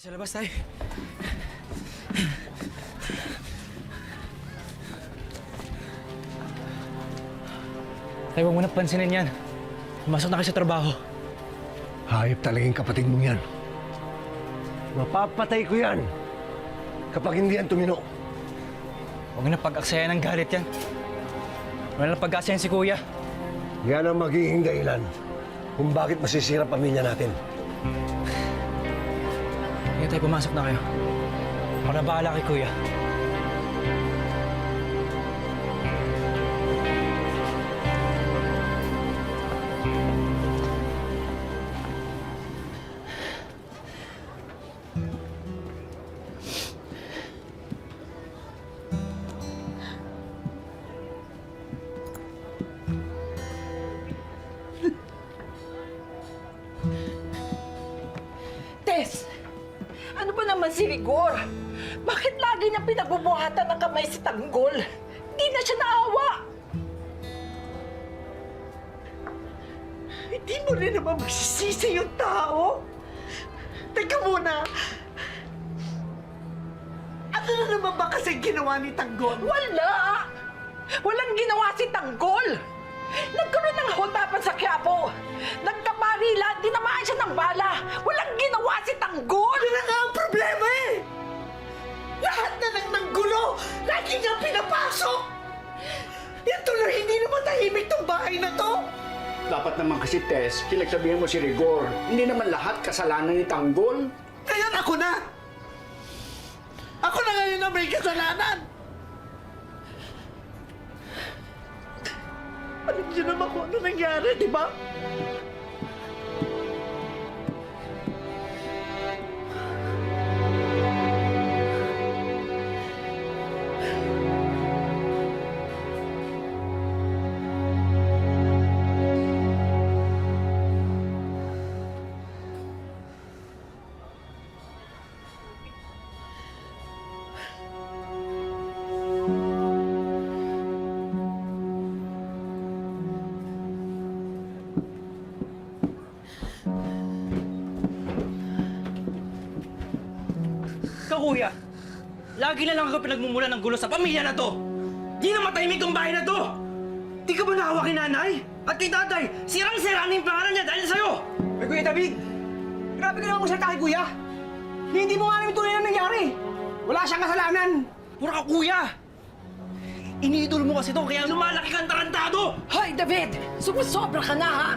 Sa labas tayo. Tayo, huwag mo na pansinin yan. Pumasok na kayo sa trabaho. Hayop talagang kapatid mong yan. Mapapatay ko yan kapag hindi yan tumino. Huwag na pag-aksaya ng galit yan. Wala na pag-aksaya si Kuya. Yan ang magiging dahilan kung bakit masisira pamilya natin. Kaya tayo, pumasok na kayo. Ako na bahala kay Kuya. Tess! Ano ba naman si Rigor? Bakit lagi niya pinagbubuhatan ng kamay si Tanggol? Hindi na siya naawa! Hindi mo rin naman magsisisi yung tao? Teka muna! Ano na naman ba kasi ginawa ni Tanggol? Wala! Walang ginawa si Tanggol! Nagkaroon ng hotapan sa Quiapo! Nagkabarila, tinamaan siya ng bala! Walang ginawa si Tanggol! Yan na nga ang problema eh! Lahat na lang ng gulo! Lagi niyang pinapasok! Yan tuloy, hindi naman tahimik tong bahay na to! Dapat naman kasi, Tess, pinagsabihan mo si Rigor. Hindi naman lahat kasalanan ni Tanggol. Ngayon ako na! Ako na ngayon na may kasalanan! Alam niyo naman kung ano nangyari, di ba? Ikaw, Kuya, lagi na lang ako pinagmumula ng gulo sa pamilya na to. Di na matahimik tong bahay na to. Di ka ba naawa kay nanay? At kay tatay, sirang-sira na yung pangalan niya dahil sa'yo. Ay, Kuya David! Grabe ka naman magsalita kay Kuya! Hindi mo nga namin tunay na nangyari! Wala siyang kasalanan! Pura ka, Kuya. Iniidol mo kasi to, kaya lumalaki kang tarantado. Hoy, David! Sumusobra ka na, ha?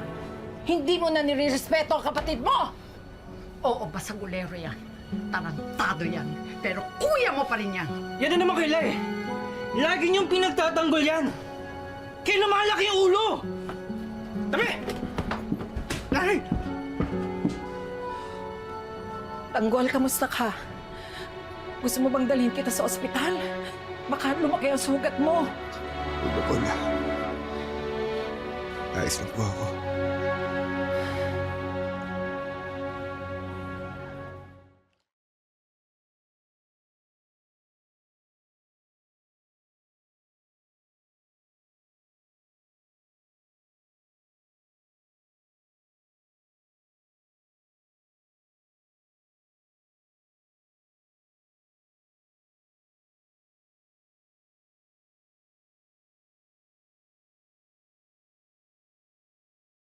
Hindi mo na nire-respeto ang kapatid mo! Oo, basagulero yan. Tarantado yan. Pero kuya mo pa rin yan. Yan na naman kaila eh. Lagi niyong pinagtatanggol yan. Kaya lumalaki yung ulo. Tabi! Nanay! Tanggol, kamusta ka? Gusto mo bang dalhin kita sa ospital? Baka lumaki ang sugat mo. Huwag na po na. Ayos na po ako.